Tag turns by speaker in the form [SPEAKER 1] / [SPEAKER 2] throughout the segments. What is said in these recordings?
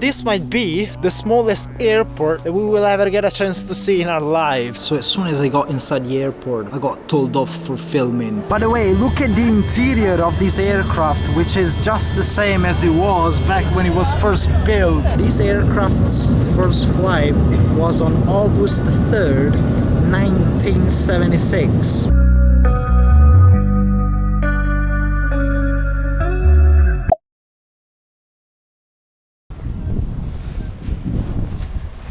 [SPEAKER 1] This might be the smallest airport that we will ever get a chance to see in our lives. So as soon as I got inside the airport, I got told off for filming. By the way, look at the interior of this aircraft, which is just the same as it was back when it was first built. This aircraft's first flight was on August 3rd, 1976.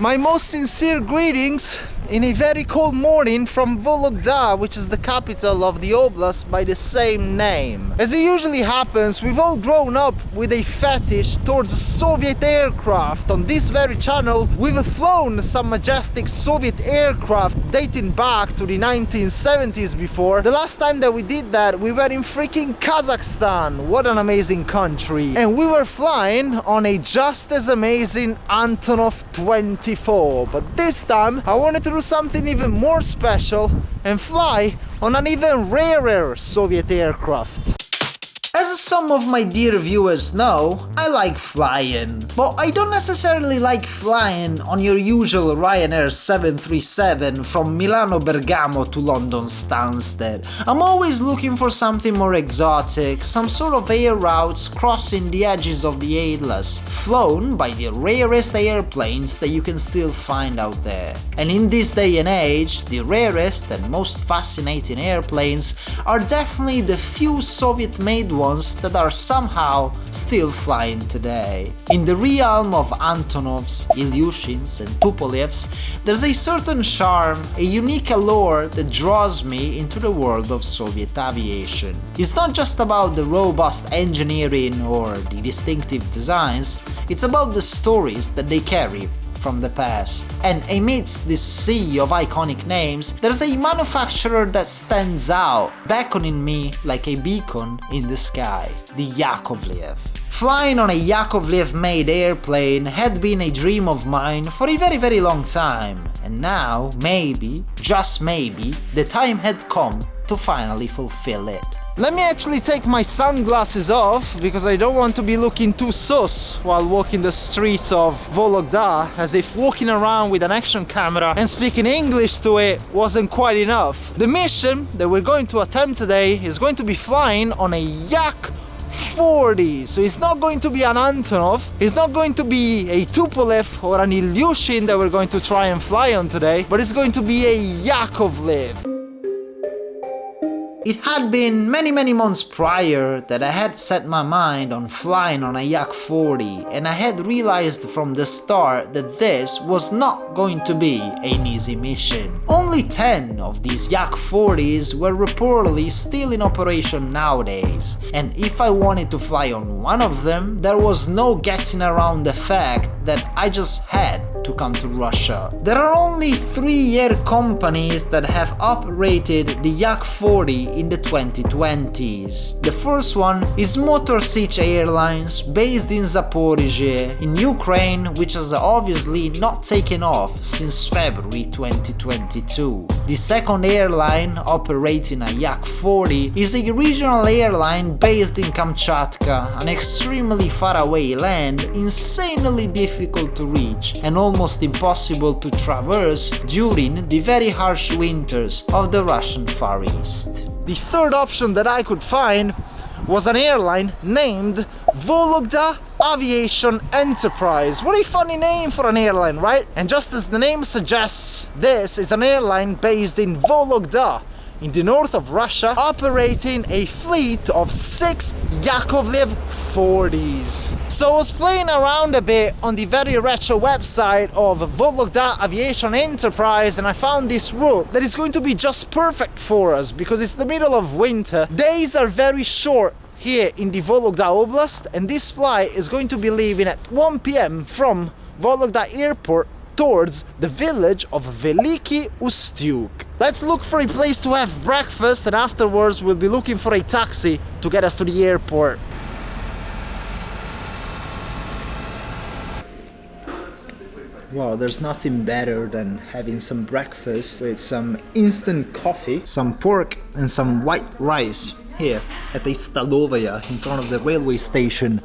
[SPEAKER 1] My most sincere greetings in a very cold morning from Vologda, which is the capital of the oblast by the same name. As it usually happens, we've all grown up with a fetish towards Soviet aircraft. On this very channel, we've flown some majestic Soviet aircraft dating back to the 1970s before. The last time that we did that, we were in freaking Kazakhstan. What an amazing country. And we were flying on a just as amazing Antonov 24. But this time, I wanted to do something even more special and fly on an even rarer Soviet aircraft. As some of my dear viewers know, I like flying, but I don't necessarily like flying on your usual Ryanair 737 from Milano Bergamo to London Stansted. I'm always looking for something more exotic, some sort of air routes crossing the edges of the Atlas, flown by the rarest airplanes that you can still find out there. And in this day and age, the rarest and most fascinating airplanes are definitely the few Soviet-made ones that are somehow still flying today. In the realm of Antonovs, Ilyushins and Tupolevs, there's a certain charm, a unique allure that draws me into the world of Soviet aviation. It's not just about the robust engineering or the distinctive designs, it's about the stories that they carry from the past. And amidst this sea of iconic names, there's a manufacturer that stands out, beckoning me like a beacon in the sky, the Yakovlev. Flying on a Yakovlev-made airplane had been a dream of mine for a very long time, and now, maybe, just maybe, the time had come to finally fulfill it. Let me actually take my sunglasses off, because I don't want to be looking too sus while walking the streets of Vologda, as if walking around with an action camera and speaking English to it wasn't quite enough. The mission that we're going to attempt today is going to be flying on a Yak 40, so it's not going to be an Antonov, it's not going to be a Tupolev or an Ilyushin that we're going to try and fly on today, but it's going to be a Yakovlev. It had been many months prior that I had set my mind on flying on a Yak 40, and I had realized from the start that this was not going to be an easy mission. Only 10 of these Yak 40s were reportedly still in operation nowadays, and if I wanted to fly on one of them, there was no getting around the fact that I just had to come to Russia. There are only 3 air companies that have operated the Yak 40 in the 2020s. The first one is Motor Sich Airlines, based in Zaporizhzhia, in Ukraine, which has obviously not taken off since February 2022. The second airline operating a Yak 40 is a regional airline based in Kamchatka, an extremely far away land, insanely difficult to reach and almost impossible to traverse during the very harsh winters of the Russian Far East. The third option that I could find was an airline named Vologda Aviation Enterprise. What a funny name for an airline, right? And just as the name suggests, this is an airline based in Vologda, in the north of Russia, operating a fleet of 6 Yakovlev 40s. So I was playing around a bit on the very retro website of Vologda Aviation Enterprise, and I found this route that is going to be just perfect for us because it's the middle of winter. Days are very short here in the Vologda Oblast, and this flight is going to be leaving at 1 p.m. from Vologda Airport towards the village of Veliky-Ustyug. Let's look for a place to have breakfast, and afterwards we'll be looking for a taxi to get us to the airport. Wow, there's nothing better than having some breakfast with some instant coffee, some pork and some white rice here at the Stalovaya in front of the railway station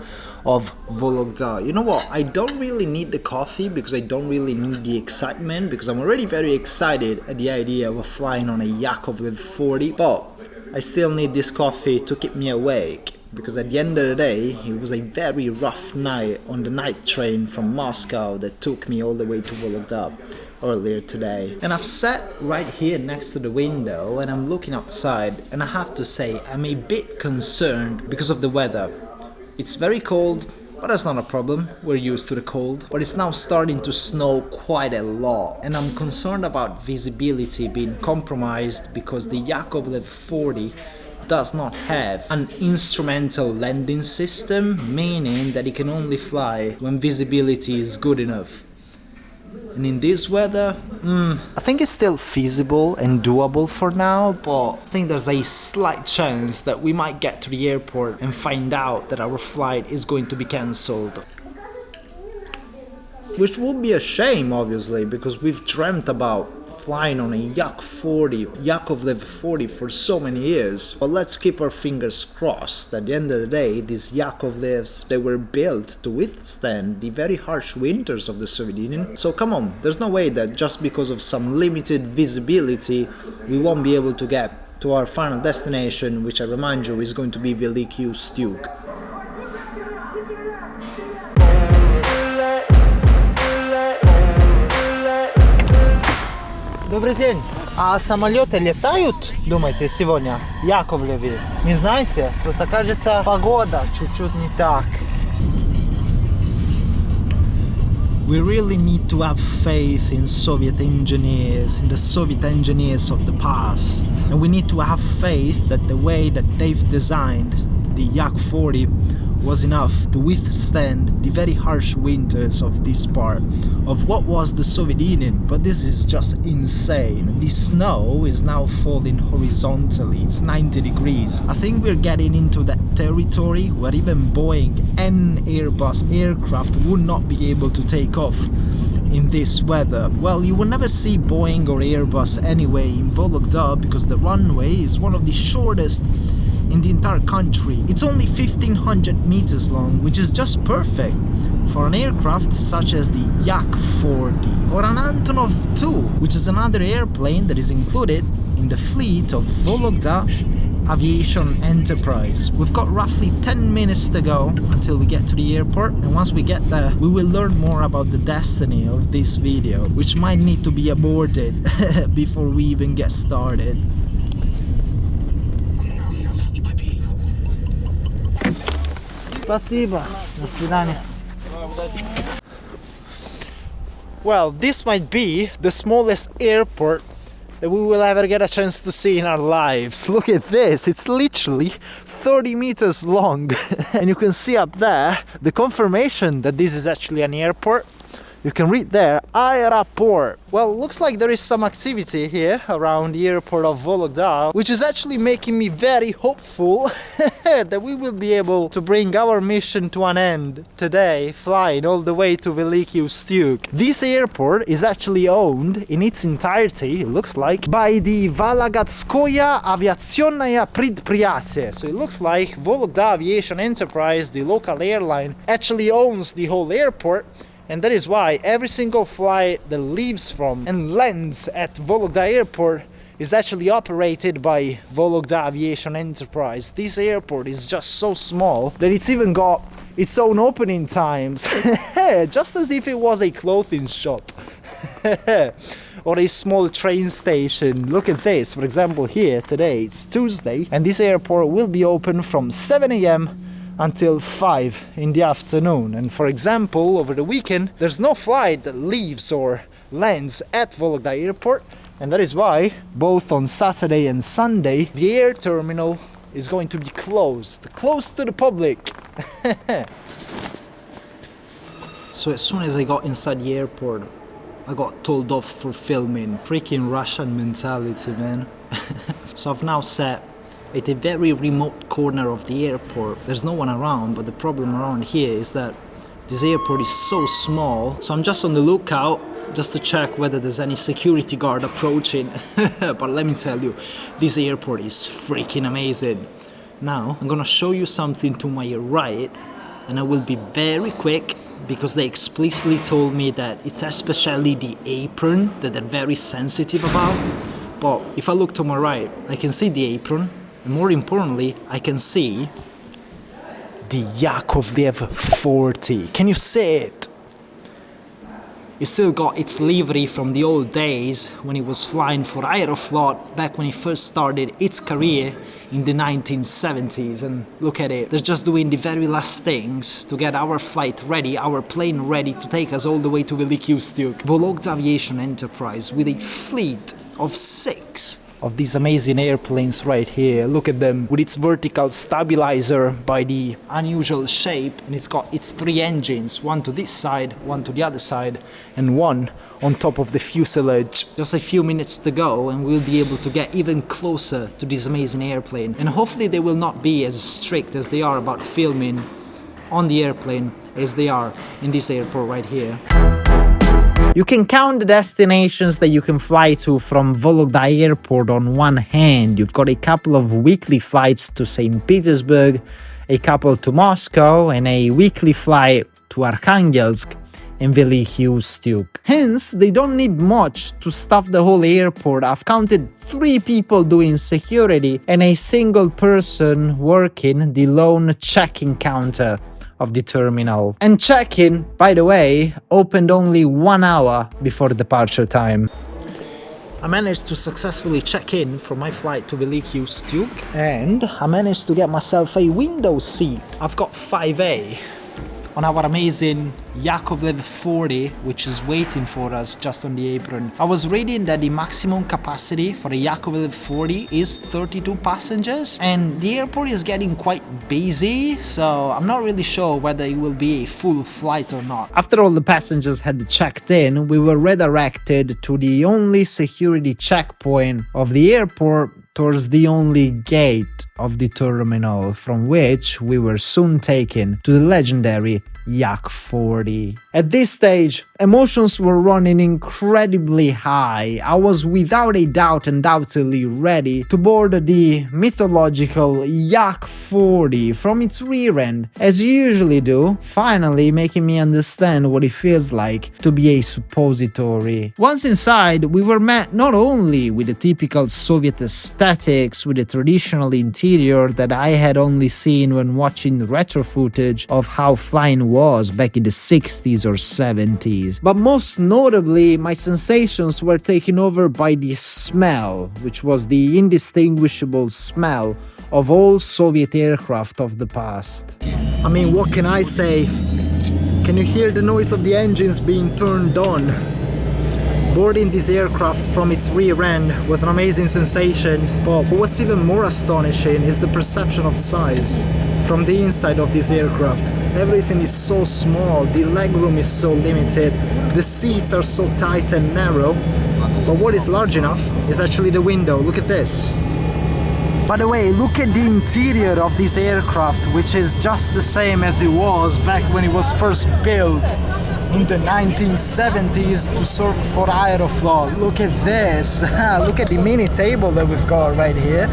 [SPEAKER 1] of Vologda. You know what? I don't really need the coffee because I don't really need the excitement, because I'm already very excited at the idea of flying on a Yakovlev 40, but I still need this coffee to keep me awake. Because at the end of the day, it was a very rough night on the night train from Moscow that took me all the way to Vologda earlier today. And I've sat right here next to the window and I'm looking outside, and I have to say I'm a bit concerned because of the weather. It's very cold, but that's not a problem, we're used to the cold. But it's now starting to snow quite a lot, and I'm concerned about visibility being compromised because the Yakovlev 40 does not have an instrumental landing system, meaning that it can only fly when visibility is good enough. And in this weather, I think it's still feasible and doable for now, but I think there's a slight chance that we might get to the airport and find out that our flight is going to be cancelled. Which would be a shame, obviously, because we've dreamt about flying on a Yakovlev 40 for so many years. But let's keep our fingers crossed. At the end of the day, these Yakovlevs, they were built to withstand the very harsh winters of the Soviet Union. So come on, there's no way that just because of some limited visibility we won't be able to get to our final destination, which I remind you is going to be Veliky-Ustyug.
[SPEAKER 2] Добрый день. А самолеты летают, думаете, сегодня? Яковлеве? Не знаете? Просто кажется, погода чуть-чуть не так.
[SPEAKER 1] We really need to have faith in Soviet engineers, in the Soviet engineers of the past. And we need to have faith that the way that they've designed the Yak 40 was enough to withstand the very harsh winters of this part of what was the Soviet Union. But this is just insane. The snow is now falling horizontally, it's 90 degrees. I think we're getting into that territory where even Boeing and Airbus aircraft would not be able to take off in this weather. Well, you will never see Boeing or Airbus anyway in Vologda because the runway is one of the shortest in the entire country. It's only 1500 meters long, which is just perfect for an aircraft such as the Yak 40 or an Antonov 2, which is another airplane that is included in the fleet of Vologda Aviation Enterprise. We've got roughly 10 minutes to go until we get to the airport, and once we get there we will learn more about the destiny of this video, which might need to be aborted before we even get started.
[SPEAKER 2] Спасибо. До свидания.
[SPEAKER 1] Well, this might be the smallest airport that we will ever get a chance to see in our lives. Look at this, it's literally 30 meters long. And you can see up there the confirmation that this is actually an airport. You can read there, airport. Well, looks like there is some activity here around the airport of Vologda, which is actually making me very hopeful that we will be able to bring our mission to an end today, flying all the way to Veliky-Ustyug. This airport is actually owned in its entirety, it looks like, by the Vologda Aviation Enterprise. So it looks like Vologda Aviation Enterprise, the local airline, actually owns the whole airport. And that is why every single flight that leaves from and lands at Vologda Airport is actually operated by Vologda Aviation Enterprise. This airport is just so small that it's even got its own opening times, just as if it was a clothing shop or a small train station. Look at this, for example, here today it's Tuesday and this airport will be open from 7 a.m. until 5 in the afternoon. And for example, over the weekend there's no flight that leaves or lands at Vologda Airport, and that is why both on Saturday and Sunday the air terminal is going to be closed to the public. So as soon as I got inside the airport I got told off for filming. Freaking Russian mentality, man. So I've now sat at a very remote corner of the airport. There's no one around, but the problem around here is that this airport is so small. So I'm just on the lookout just to check whether there's any security guard approaching. But let me tell you, this airport is freaking amazing. Now I'm gonna show you something to my right
[SPEAKER 2] and I will be very quick because they explicitly told me that it's especially the apron that they're very sensitive about. But if I look to my right, I can see the apron, and more importantly, I can see the Yakovlev 40. Can you see it? It still got its livery from the old days when it was flying for Aeroflot back when it first started its career in the 1970s. And look at it, they're just doing the very last things to get our flight ready, our plane ready to take us all the way to Veliky-Ustyug. Vologda Aviation Enterprise with a fleet of 6 of these amazing airplanes right here. Look at them with its vertical stabilizer by the unusual shape, and it's got its 3 engines, one to this side, one to the other side, and one on top of the fuselage. Just a few minutes to go and we'll be able to get even closer to this amazing airplane, and hopefully they will not be as strict as they are about filming on the airplane as they are in this airport right here. You can count the destinations that you can fly to from Vologda Airport on one hand. You've got a couple of weekly flights to St. Petersburg, a couple to Moscow, and a weekly flight to Arkhangelsk and Veliky-Ustyug. Hence, they don't need much to stuff the whole airport. I've counted 3 people doing security and a single person working the lone check-in counter of the terminal. And check-in, by the way, opened only 1 hour before departure time. I managed to successfully check in for my flight to Veliky-Ustyug, and I managed to get myself a window seat. I've got 5A on our amazing Yakovlev 40, which is waiting for us just on the apron. I was reading that the maximum capacity for a Yakovlev 40 is 32 passengers, and the airport is getting quite busy, so I'm not really sure whether it will be a full flight or not. After all the passengers had checked in, we were redirected to the only security checkpoint of the airport, towards the only gate of the terminal, from which we were soon taken to the legendary Yak 40. At this stage, emotions were running incredibly high. I was without a doubt undoubtedly ready to board the mythological Yak 40 from its rear end, as you usually do, finally making me understand what it feels like to be a suppository. Once inside, we were met not only with the typical Soviet aesthetics, with the traditional interior that I had only seen when watching retro footage of how flying was back in the 60s or 70s, but most notably my sensations were taken over by the smell, which was the indistinguishable smell of all Soviet aircraft of the past. I mean, what can I say? Can you hear the noise of the engines being turned on? Boarding this aircraft from its rear end was an amazing sensation, but what's even more astonishing is the perception of size from the inside of this aircraft. Everything is so small, the legroom is so limited, the seats are so tight and narrow, but what is large enough is actually the window. Look at this. By the way, look at the interior of this aircraft, which is just the same as it was back when it was first built in the 1970s to serve for Aeroflot. Look at this. Look at the mini table that we've got right here.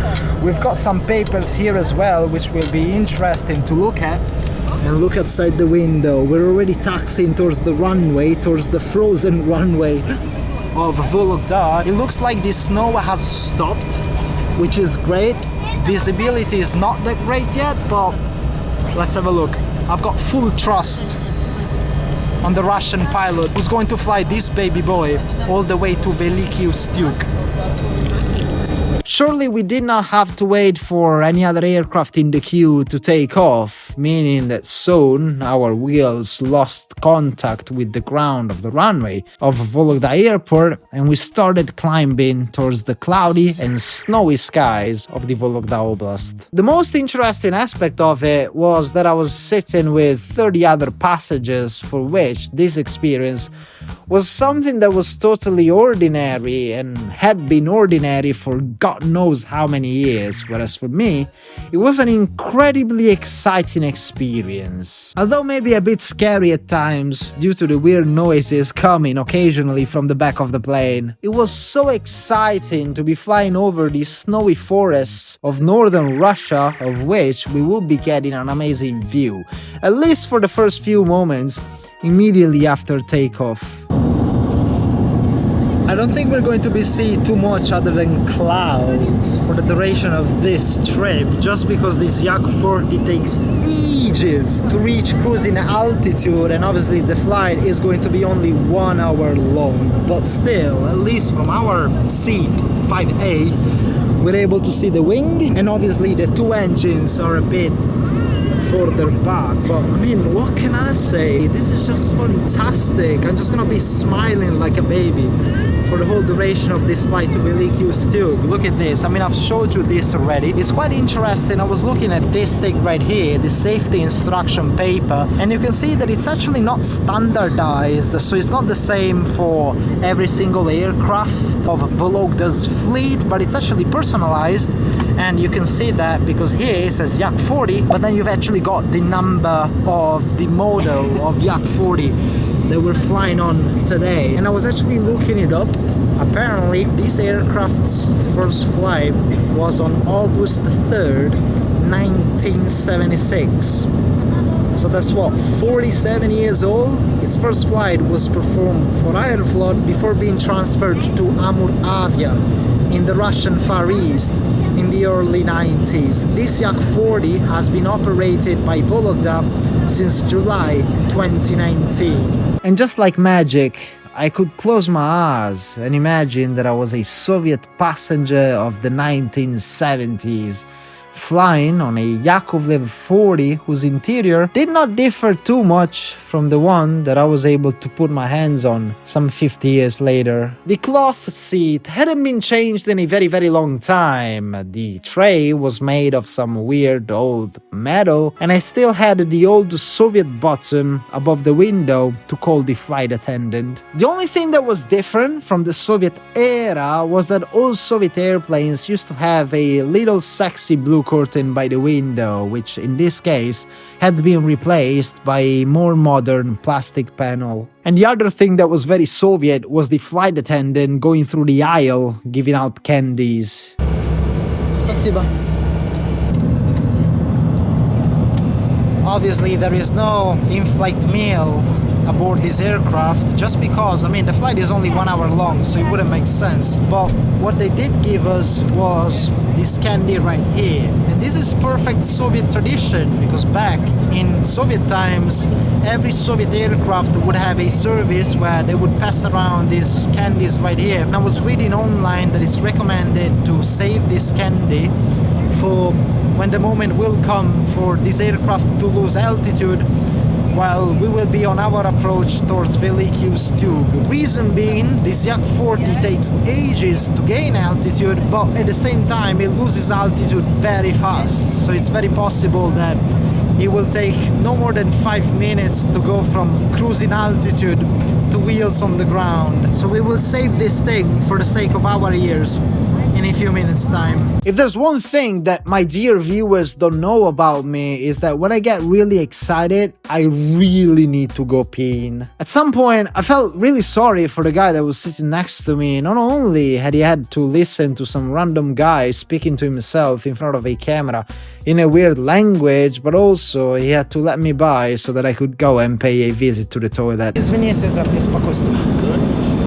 [SPEAKER 2] We've got some papers here as well, which will be interesting to look at. And look outside the window. We're already taxiing towards the runway, towards the frozen runway of Vologda. It looks like the snow has stopped, which is great. Visibility is not that great yet, but let's have a look. I've got full trust on the Russian pilot who's going to fly this baby boy all the way to Veliky-Ustyug. Surely we did not have to wait for any other aircraft in the queue to take off, meaning that soon our wheels lost contact with the ground of the runway of Vologda Airport, and we started climbing towards the cloudy and snowy skies of the Vologda Oblast. The most interesting aspect of it was that I was sitting with 30 other passengers for which this experience was something that was totally ordinary and had been ordinary for God knows how many years, whereas for me, it was an incredibly exciting exciting experience. Although maybe a bit scary at times due to the weird noises coming occasionally from the back of the plane. It was so exciting to be flying over these snowy forests of northern Russia, of which we will be getting an amazing view, at least for the first few moments immediately after takeoff. I don't think we're going to be seeing too much other than clouds for the duration of this trip, just because this Yak 40 takes ages to reach cruising altitude, and obviously the flight is going to be only 1 hour long. But still, at least from our seat 5A, we're able to see the wing, and obviously the two engines are a bit further back, but I mean, what can I say? This is just fantastic. I'm just gonna be smiling like a baby for the whole duration of this flight to Veliky-Ustyug. Look at this. I mean, I've showed you this already. It's quite interesting. I was looking at this thing right here, the safety instruction paper, and you can see that it's actually not standardized, so it's not the same for every single aircraft of Vologda's fleet, but it's actually personalized. And you can see that because here it says Yak 40, but then you've actually got the number of the model of Yak 40 that we're flying on today. And I was actually looking it up. Apparently, this aircraft's first flight was on August 3rd, 1976. So that's what, 47 years old? Its first flight was performed for Aeroflot before being transferred to Amur Avia in the Russian Far East in the early 90s. This Yak 40 has been operated by Vologda since July 2019. And just like magic, I could close my eyes and imagine that I was a Soviet passenger of the 1970s, flying on a Yakovlev 40 whose interior did not differ too much from the one that I was able to put my hands on some 50 years later. The cloth seat hadn't been changed in a very long time. The tray was made of some weird old metal, and I still had the old Soviet button above the window to call the flight attendant. The only thing that was different from the Soviet era was that all Soviet airplanes used to have a little sexy blue curtain by the window, which in this case had been replaced by a more modern plastic panel. And the other thing that was very Soviet was the flight attendant going through the aisle giving out candies. Спасибо. Obviously there is no in-flight meal aboard this aircraft, just because, I mean, the flight is only 1 hour long, so it wouldn't make sense. But what they did give us was this candy right here. And this is perfect Soviet tradition, because back in Soviet times, every Soviet aircraft would have a service where they would pass around these candies right here. And I was reading online that it's recommended to save this candy for when the moment will come for this aircraft to lose altitude, while we will be on our approach towards Veliky-Ustyug. Reason being, this Yak 40 takes ages to gain altitude, but at the same time it loses altitude very fast. So it's very possible that it will take no more than 5 minutes to go from cruising altitude to wheels on the ground. So we will save this thing for the sake of our ears in a few minutes time. If there's one thing that my dear viewers don't know about me, is that when I get really excited, I really need to go peeing. At some point, I felt really sorry for the guy that was sitting next to me. Not only had he had to listen to some random guy speaking to himself in front of a camera in a weird language, but also he had to let me by so that I could go and pay a visit to the toilet. Извините за беспокойство.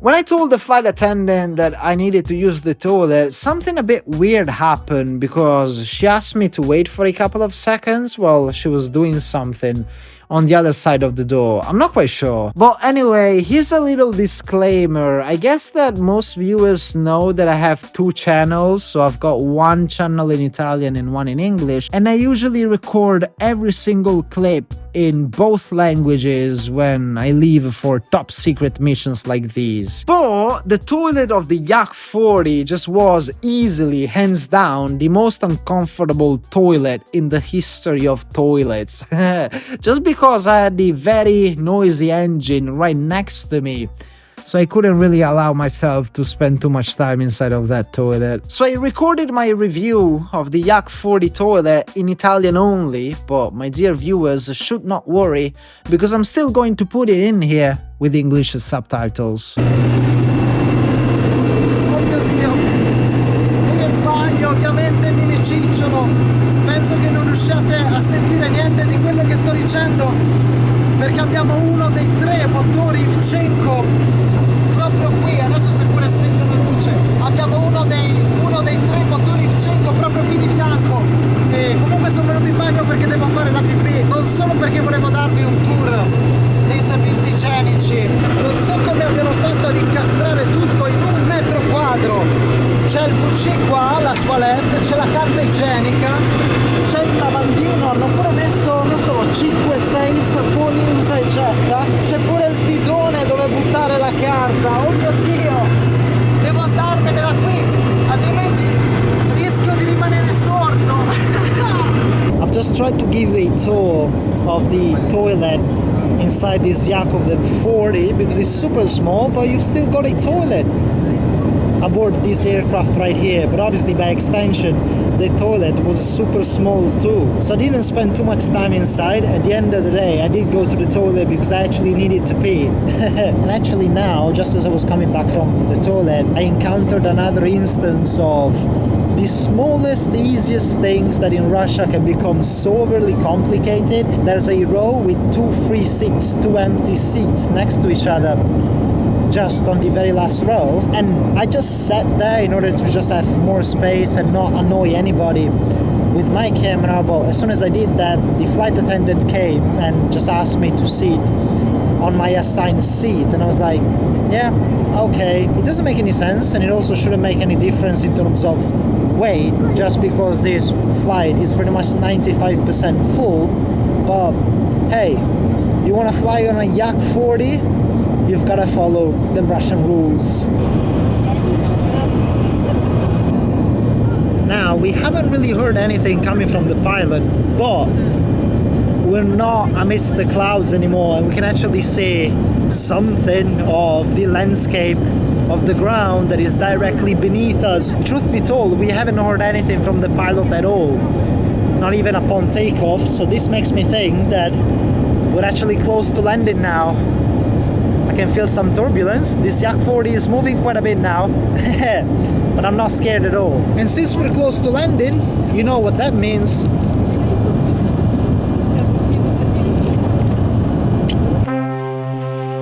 [SPEAKER 2] When I told the flight attendant that I needed to use the toilet, something a bit weird happened, because she asked me to wait for a couple of seconds while she was doing something on the other side of the door. I'm not quite sure. But anyway, here's a little disclaimer. I guess that most viewers know that I have two channels, so I've got one channel in Italian and one in English, and I usually record every single clip in both languages when I leave for top secret missions like these. But the toilet of the Yak 40 just was easily, hands down, the most uncomfortable toilet in the history of toilets. Just because I had the very noisy engine right next to me. so I couldn't really allow myself to spend too much time inside of that toilet. So I recorded my review of the Yak 40 toilet in Italian only, but my dear viewers should not worry, because I'm still going to put it in here with English subtitles.
[SPEAKER 1] Ovviamente mi ricicciano, penso che non riusciate a sentire niente di quello che sto dicendo, perché abbiamo uno dei 3 motori Vcenko proprio qui. Adesso si è pure spenta la luce, abbiamo uno dei 3 motori Vcenko proprio qui di fianco. E comunque sono venuto in bagno perché devo fare la pipì, non solo perché volevo darvi un tour dei servizi igienici. Non so come abbiamo fatto ad incastrare tutto in 1 metro quadro. C'è il WC qua, la toilette, c'è la carta igienica, c'è il lavandino, hanno pure messo, non so, 5-6 saponi usa e getta, c'è pure il bidone dove buttare la carta. Oh mio Dio, devo andarmene da qui, altrimenti rischio di rimanere sordo. I've just tried to give a tour of the toilet inside this Yakov 40 because it's super small, but you've still got a toilet aboard this aircraft right here, but obviously by extension the toilet was super small too, so I didn't spend too much time inside. At the end of the day I did go to the toilet because I actually needed to pee. And actually now, just as I was coming back from the toilet, I encountered another instance of the smallest, easiest things that in Russia can become so overly complicated. There's a row with 2 free seats, 2 empty seats next to each other, just on the very last row, and I just sat there in order to just have more space and not annoy anybody with my camera. But as soon as I did that, the flight attendant came and just asked me to sit on my assigned seat, and I was like, yeah, okay, it doesn't make any sense, and it also shouldn't make any difference in terms of weight, just because this flight is pretty much 95% full. But hey, you want to fly on a Yak 40? You've got to follow the Russian rules. Now, we haven't really heard anything coming from the pilot, but we're not amidst the clouds anymore, and we can actually see something of the landscape of the ground that is directly beneath us. Truth be told, we haven't heard anything from the pilot at all, not even upon takeoff, so this makes me think that we're actually close to landing now. I can feel some turbulence. This Yak 40 is moving quite a bit now, but I'm not scared at all. And since we're close to landing, you know what that means.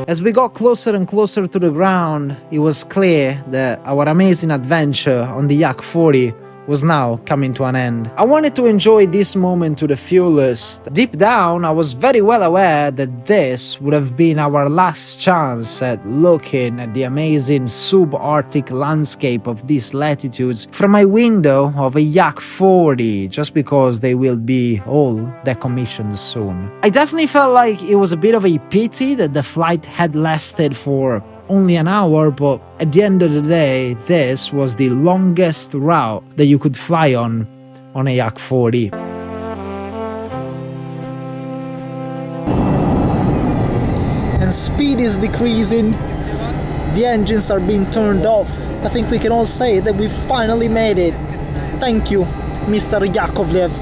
[SPEAKER 1] As we got closer and closer to the ground, it was clear that our amazing adventure on the Yak 40 was now coming to an end. I wanted to enjoy this moment to the fullest. Deep down, I was very well aware that this would have been our last chance at looking at the amazing subarctic landscape of these latitudes from my window of a Yak 40, just because they will be all decommissioned soon. I definitely felt like it was a bit of a pity that the flight had lasted for only an hour, but at the end of the day, this was the longest route that you could fly on a Yak 40. And speed is decreasing, the engines are being turned off. I think we can all say that we finally made it. Thank you, Mr. Yakovlev.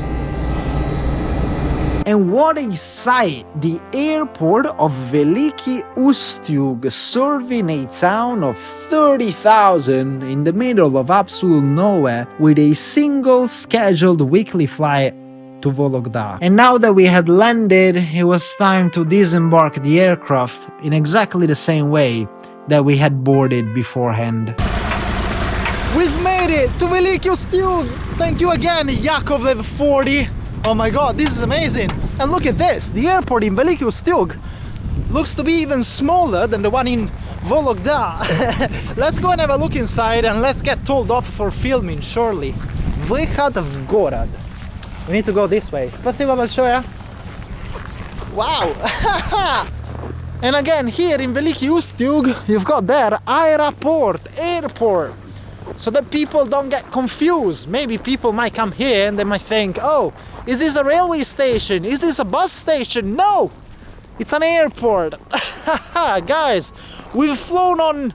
[SPEAKER 1] And what a sight! The airport of Veliky-Ustyug, serving a town of 30,000 in the middle of absolute nowhere, with a single scheduled weekly flight to Vologda. And now that we had landed, it was time to disembark the aircraft in exactly the same way that we had boarded beforehand. We've made it to Veliky-Ustyug! Thank you again, Yakovlev 40! Oh my god, this is amazing! And look at this, the airport in Veliky-Ustyug looks to be even smaller than the one in Vologda. Let's go and have a look inside and let's get told off for filming, surely. Выход в город. We need to go this way. Спасибо большое. Wow! And again, here in Veliky-Ustyug, you've got there airport. So that people don't get confused. Maybe people might come here and they might think, oh, is this a railway station? Is this a bus station? No! It's an airport. Guys, We've flown on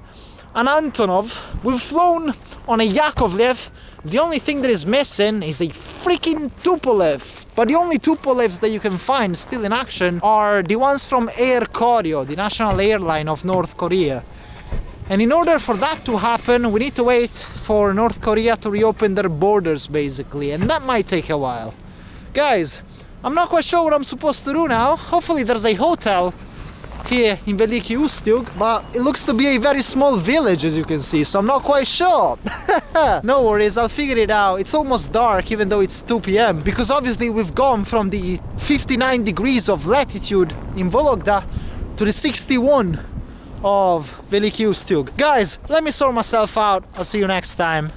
[SPEAKER 1] an Antonov, we've flown on a Yakovlev. The only thing that is missing is a freaking Tupolev. But the only Tupolevs that you can find still in action are the ones from Air Koryo, the national airline of North Korea. And in order for that to happen, we need to wait for North Korea to reopen their borders, basically, and that might take a while. Guys, I'm not quite sure what I'm supposed to do now. Hopefully there's a hotel here in Veliky-Ustyug, but it looks to be a very small village, as you can see, so I'm not quite sure. No worries, I'll figure it out. It's almost dark, even though it's 2 p.m. because obviously we've gone from the 59 degrees of latitude in Vologda to the 61 of Veliky-Ustyug. Guys, let me sort myself out. I'll see you next time.